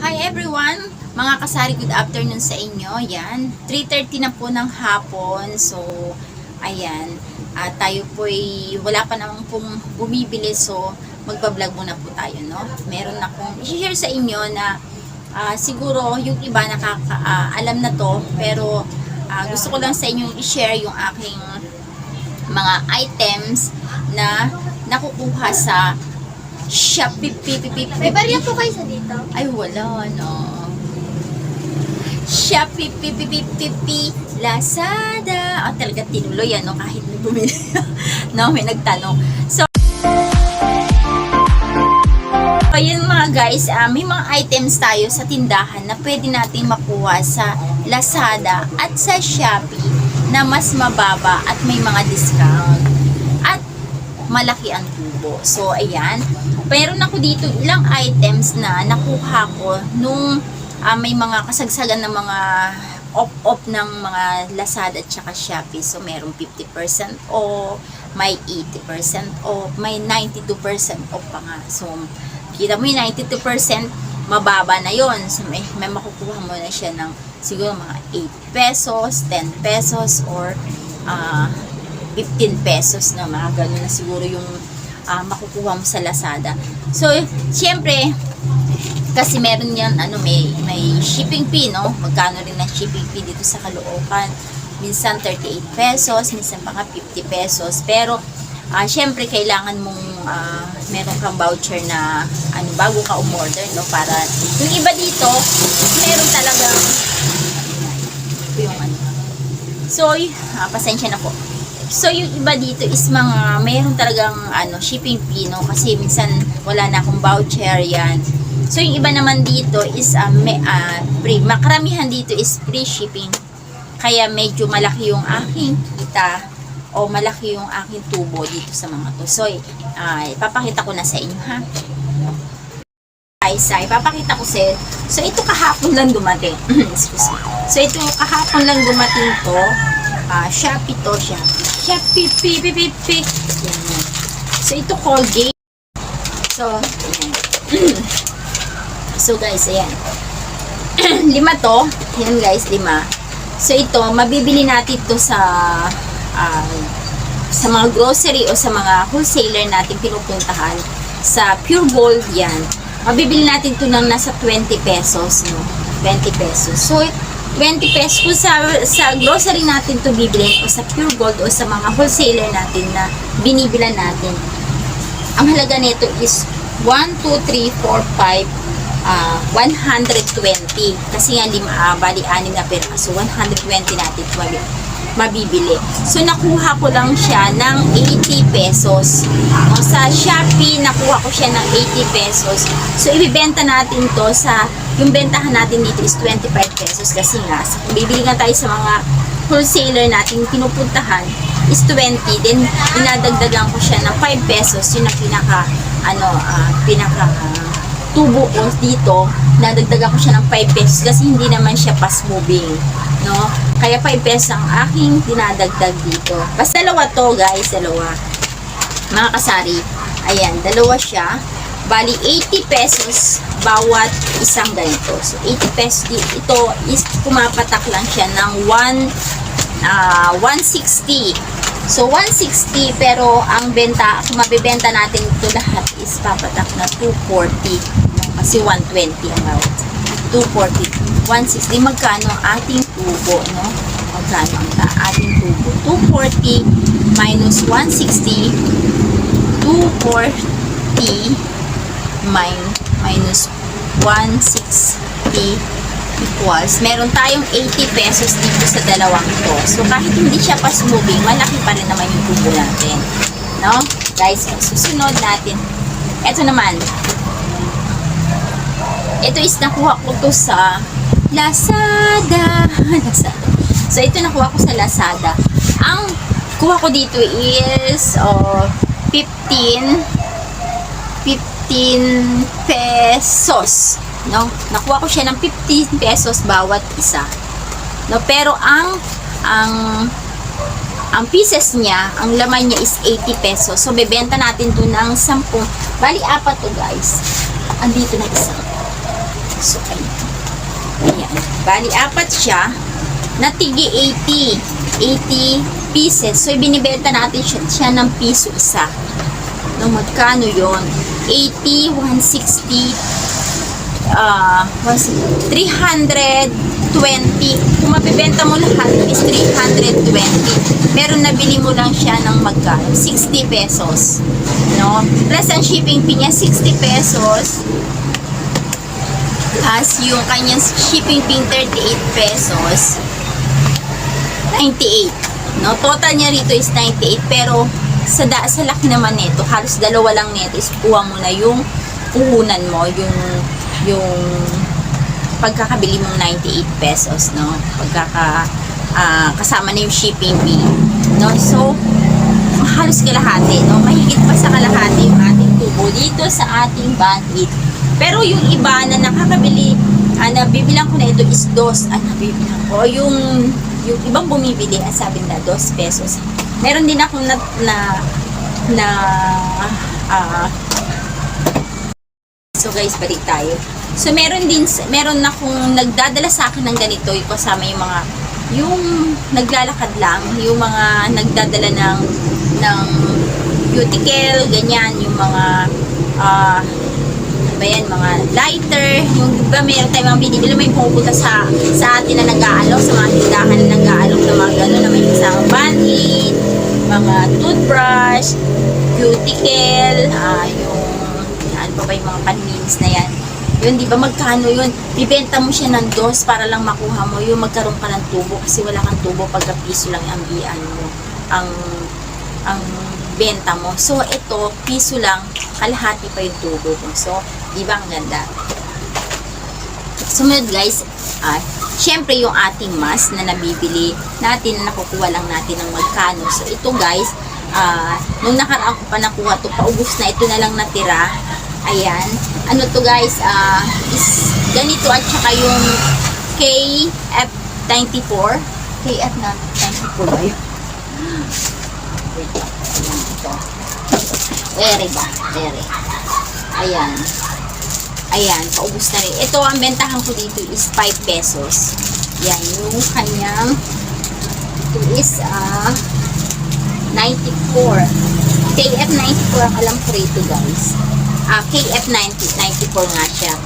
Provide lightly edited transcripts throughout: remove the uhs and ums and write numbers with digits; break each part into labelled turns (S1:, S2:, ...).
S1: Hi everyone! Mga kasari, good afternoon sa inyo. Yan, 3:30 na po ng hapon. So, ayan. Tayo po'y wala pa namang pong bumibili. So, magbablog muna po tayo, no? Meron akong i-share sa inyo na siguro yung iba alam na to. Pero, gusto ko lang sa inyo i-share yung aking mga items na nakukuha sa Shopee.
S2: May barya po kayo sa dito?
S1: Ay, wala, no. Shopee, Lazada. Talaga tinuloy, ano, kahit may bumili. No, may nagtanong. So, ayun mga guys, may mga items tayo sa tindahan na pwede natin makuha sa Lazada at sa Shopee na mas mababa at may mga discount. At malaki ang tubo. So, ayan. Meron ako dito ilang items na nakuha ko nung may mga kasagsagan ng mga off ng mga Lazada at saka Shopee. So, merong 50% off, may 80% off, may 92% off pa nga. So, kita mo yung 92%, mababa na yon. So, may makukuha mo na siya ng siguro mga 8 pesos, 10 pesos, or 15 pesos na mga ganun na siguro yung makukuha mo sa Lazada. So, siyempre, kasi meron yan, may shipping fee, no? Magkano rin ang shipping fee dito sa Caloocan. Minsan 38 pesos, minsan pa nga 50 pesos. Pero, siyempre, kailangan mong meron kang voucher na bago ka umorder, no? Para, yung iba dito, meron talagang yung So, pasensya na po. So, yung iba dito is mayroon talagang shipping fee, no? Kasi minsan wala na akong voucher yan. So, yung iba naman dito is free. Makaramihan dito is free shipping. Kaya medyo malaki yung aking kita o malaki yung aking tubo dito sa mga to. So, ipapakita ko na sa inyo, ha? Ipapakita ko sa inyo. So, ito kahapon lang dumating. Excuse me. So, ito kahapon lang dumating to. Shopee to siya. Shopee, yan. So, ito Colgate. So, ayan. So, guys, ayan. 5 to. Yan, guys, 5. So, ito, mabibili natin to sa mga grocery o sa mga wholesaler natin pinupuntahan. Sa Pure Gold, yan. Mabibili natin to ng nasa 20 pesos, no? 20 pesos. So, 20 pesos kung sa grocery natin to bibili o sa Pure Gold o sa mga wholesaler natin na binibilan natin. Ang halaga nito is 1, 2, 3, 4, 5, 120. Kasi nga bali 6 na peraso. 120 natin mabibili. So, nakuha ko lang siya ng 80 pesos. O, sa Shopee, nakuha ko siya ng 80 pesos. So, ibibenta natin to yung bentahan natin dito is 25 pesos. Kasi nga, bibili nga tayo sa mga wholesaler natin pinupuntahan is 20. Then, dinadagdagan ko siya ng 5 pesos. Yun ang pinaka tubo ko dito. Nadagdagan ko siya ng 5 pesos kasi hindi naman siya fast moving, no? Kaya 5 pesos ang aking dinadagdag dito. Basta dalawa to, guys, dalawa. Mga kasari, ayan, dalawa siya. Bali, 80 pesos bawat isang ganito. So, 80 pesos ito is pumapatak lang siya ng 160. So, 160, pero ang kung mabibenta natin ito lahat is papatak na 240. Kasi 120 ang bawat. 240. 160. Magkano ang ating tubo, no? Magkano ang ating tubo? 240 minus 160. 240 minus 160 equals, meron tayong 80 pesos dito sa dalawang to. So, kahit hindi siya fast moving, malaki pa rin naman yung tubo natin. No? Guys, susunod natin. Ito naman. Ito is nakuha ko to sa Lazada. So, ito nakuha ko sa Lazada. Ang kuha ko dito is 15 pesos. No? Nakuha ko siya ng 15 pesos bawat isa. No? Pero ang pieces niya, ang laman niya is 80 pesos. So, bebenta natin to ng 10. Bali, 4 to, guys. Andito na isa. So, ayan. Ayan. Bali, apat siya na tigi 80. 80 pieces. So, ibinibenta natin siya ng piso isa. No, magkano yon? 80, 160, 320. Kung mabibenta mo lahat is 320. Pero nabili mo lang siya ng magkano? 60 pesos. No? Plus ang shipping fee niya, 60 pesos. Plus yung kanyang shipping fee, 38 pesos. 98. No? Total niya rito is 98. Pero sa laki naman nito, halos dalawa lang nito is kuha mo na yung puhunan mo, yung pagkakabili mong 98 pesos, no? Kasama na yung shipping fee, no? So, halos kalahati, no? Mahigit pa sa kalahati yung ating tubo dito sa ating bandit. Pero yung iba na nakakabili, nabibilang ko na ito is dos. Nabibilang ko. Yung ibang bumibili, sabi na 2 pesos. Meron din ako so guys, balik tayo. So meron akong nagdadala sa akin ng ganito, yung kasama yung naglalakad lang, yung mga nagdadala ng cuticle, ganyan, yung mga mga lighter, yung iba meron tayong mga binibili, may pumupunta sa atin na nag-aalok, sa mga tindahan na nag-aalok na mga gano'n, na may isang bandit, mga toothbrush, cuticle, yung ano pa ba yung mga panlinis na yan. Yun, di ba magkano yun? Bibenta mo siya ng 2 para lang makuha mo yung magkaroon ka ng tubo, kasi wala kang tubo pagka piso lang ang benta mo. So, ito, piso lang, kalahati pa yung tubo mo. So, di ba ang ganda? Sumunod guys, syempre yung ating mask na nabibili natin, na nakukuha lang natin ng magkano. So, ito guys, nung nakaraan ko pa nakuha to, paubos na, ito na lang natira. Ayan. Ano to guys, is ganito at saka yung KF94. KF94 ba yun? Very. Ayan, paubos na rin. Ito, ang bentahan ko dito is 5 pesos. Yan, yung kanyang, ito is 94. KF94 ang alam ko rito guys. KF94 nga siya.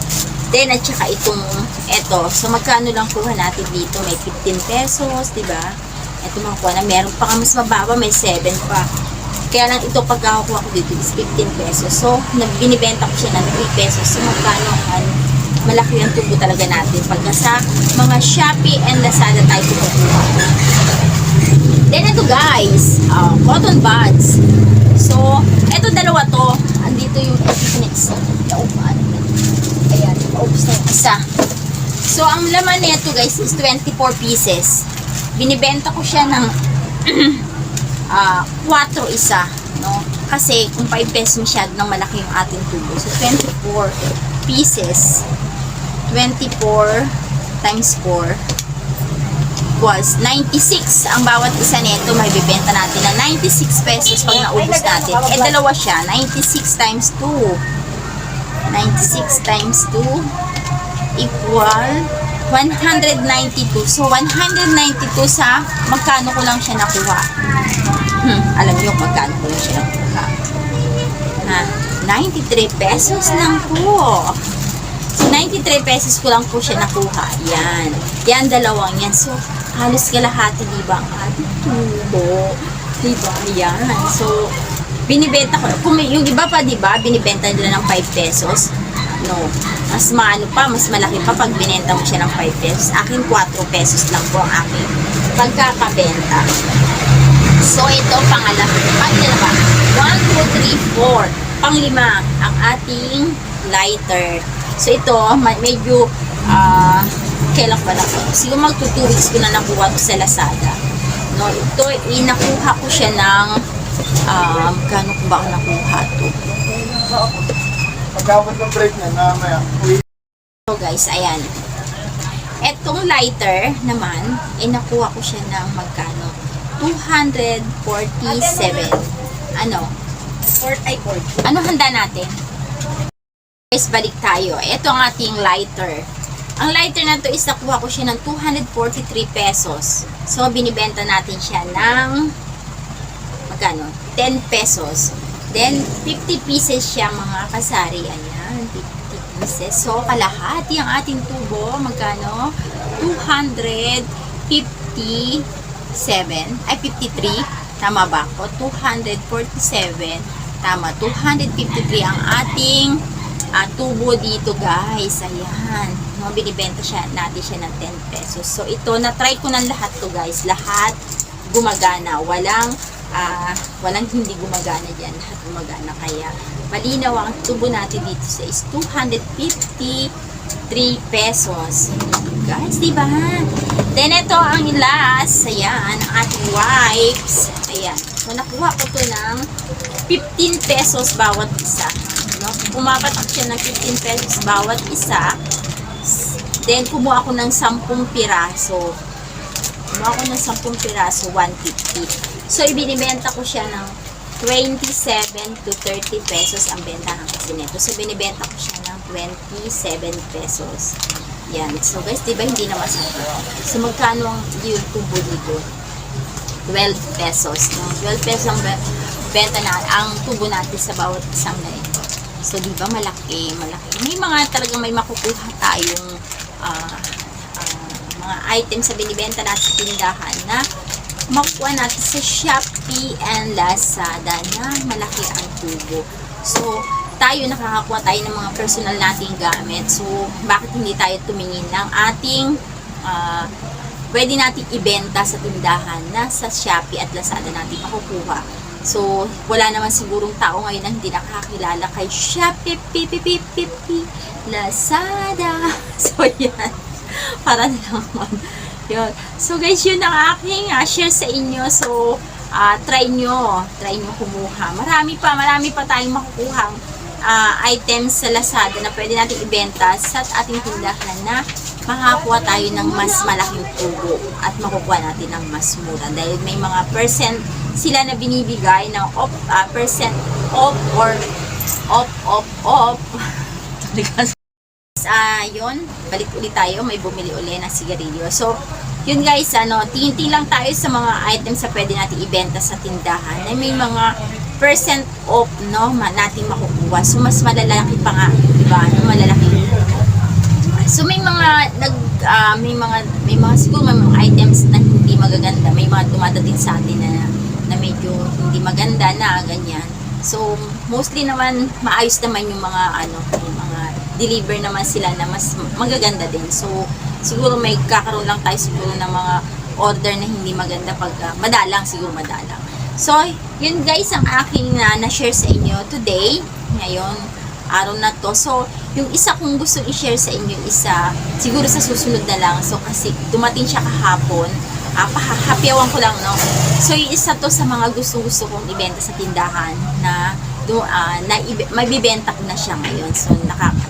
S1: Then, at saka ito. So, magkano lang kuha natin dito? May 15 pesos, diba? Ito makukuha na. Meron pa ka mas mababa, may 7 pa. Kaya lang ito pagkakakuha ko dito is 15 pesos. So, binibenta ko siya ng 3 pesos. So, magkano? Malaki yung tubo talaga natin. Pagka sa mga Shopee and Lazada tayo kukuha. Then, ito guys, cotton buds. So, ito dalawa to. Andito yung next. Ayan, paubos na yung isa. So, ang laman nito guys is 24 pieces. Binibenta ko siya ng 4 isa, no? Kasi kung 5 pesos masyado nang malaki yung ating tubo. So 24 pieces, 24 times 4 was 96 ang bawat isa nito. May bibenta natin na 96 pesos pag naubos natin. Dalawa siya, 96 times 2. 96 times 2 equal 192. So, 192 sa magkano ko lang siya nakuha. Alam niyo magkano ko lang siya nakuha. 93 pesos lang po. So, 93 pesos ko lang po siya nakuha. Yan. Yan, dalawang yan. So, halos kalahati, diba, ang ating tubo. Diba? Yan. So, binibenta ko. Kung may, yung iba pa, diba, binibenta nila ng 5 pesos. No. Mas maano pa, mas malaki pa pag binenta mo siya ng 5 pesos. Akin 4 pesos lang po ang aking pagkakabenta. So, ito, pangalawa. 1, 2, 3, 4. Panglima, ang ating lighter. So, ito, medyo, kailan ba na po? Siguro mag 2 weeks ko na nakuha ito sa Lazada. No, ito, inakuha ko siya ng, kano ko ba ako nakuha ito?
S3: Pagkabot ng break na, mamaya.
S1: So guys, ayan. Etong lighter naman, nakuha ko siya ng magkano? 247. Ano? 40. Ano handa natin? Guys, balik tayo. Ito ang ating lighter. Ang lighter na to is nakuha ko siya ng 243 pesos. So, binibenta natin siya ng magkano? 10 pesos. Then, 50 pieces siya mga kasari. Ayan, 50 pieces. So, kalahati ang ating tubo. Magkano? 257. Ay, 53. Tama ba ako? 247. Tama. 253 ang ating tubo dito, guys. Ayan. No, binibenta natin siya ng 10 pesos. So, ito, na-try ko ng lahat to, guys. Lahat gumagana. Walang hindi gumagana dyan. Lahat gumagana. Kaya, malinaw ang tubo natin dito sa is 253 pesos. Guys, diba? Then, ito ang last. Ayan, ang ating wipes. Ayan. So, nakuha ko to ng 15 pesos bawat isa. No? Pumapatak siya ng 15 pesos bawat isa. Then, kumuha ako ng 10 piraso. Kumuha ako ng 10 piraso, 150. So, ibinibenta ko siya ng 27 to 30 pesos ang bentahan kasi nito. So, binibenta ko siya ng 27 pesos. Yan. So, guys, diba hindi na masarap? So, magkano ang yung tubo dito? 12 pesos. No? 12 pesos ang benta na ang tubo natin sa bawat isang ganito. So, di ba malaki, malaki. May mga talagang may makukuha tayong mga items sa binibenta natin sa tindahan na makukuha natin sa Shopee and Lazada na malaki ang tubo. So, tayo nakakakuha tayo ng mga personal nating gamit. So, bakit hindi tayo tumingin ng ating pwede natin ibenta sa tindahan na sa Shopee at Lazada natin makukuha. So, wala naman sigurong tao ngayon na hindi nakakilala kay Shopee, Lazada. So, yan. Para na naman. Yun. So, guys, yun ang aking share sa inyo. So, try nyo kumuha. Marami pa tayong makukuhang items sa Lazada na pwede natin ibenta sa ating tindahan na makakuha tayo ng mas malaking tubo at makukuha natin ng mas mura dahil may mga percent sila na binibigay ng percent off or off. Yun, balik ulit tayo, may bumili uli ng sigarilyo. So, yun guys, tingin lang tayo sa mga items na pwede natin ibenta sa tindahan na may mga percent off, no, natin makukuha. So, mas malalaki pa nga, diba? Malalaki. So, may mga siguro may mga items na hindi magaganda. May mga dumadating sa atin na medyo hindi maganda na ganyan. So, mostly naman maayos naman yung mga yung mga deliver naman sila na mas magaganda din. So, siguro may kakaroon lang tayo siguro ng mga order na hindi maganda pag madalang, siguro madalang. So, yun guys ang aking na-share sa inyo today. Ngayon, araw na to. So, yung isa kong gusto i-share sa inyo isa, siguro sa susunod na lang. So, kasi dumating siya kahapon. Pahapyawan ko lang, no? So, yung isa to sa mga gusto-gusto kong ibenta sa tindahan na mabibenta ko na siya ngayon. So,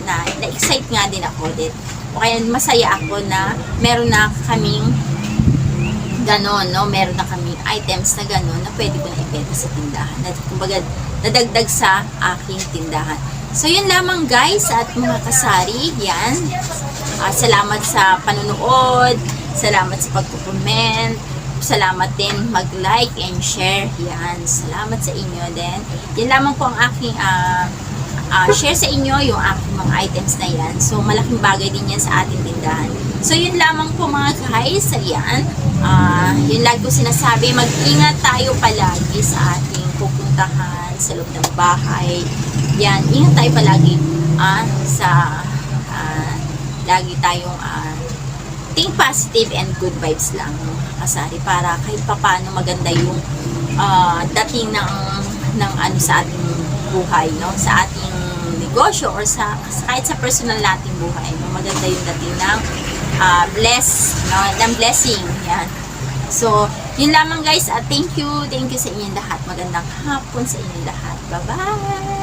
S1: na-excite nga din ako din. O kaya masaya ako na meron na kaming ganon, no? Meron na kaming items na ganon na pwede ko na ibenta sa tindahan. Kumbaga, nadagdag sa aking tindahan. So, yun lamang guys at mga kasari. Yan. Salamat sa panunood. Salamat sa pagko-comment. Salamat din mag-like and share. Yan. Salamat sa inyo din. Yan lamang po ang aking share sa inyo yung aking mga items na yan. So, malaking bagay din yan sa ating tindahan. So, yun lamang po mga guys. Ayan. Yun lagi ko sinasabi. Mag-ingat tayo palagi sa ating pupuntahan sa loob ng bahay. Yan. Ingat tayo palagi lagi tayong think positive and good vibes lang kasari para kahit papaano maganda yung dating ng sa ating buhay, no, sa ating negosyo or kahit sa personal nating buhay, no, maganda yung dating ng ng blessing. Yan. So, yun lamang guys. Thank you sa inyong lahat. Magandang hapon sa inyong lahat. Bye-bye!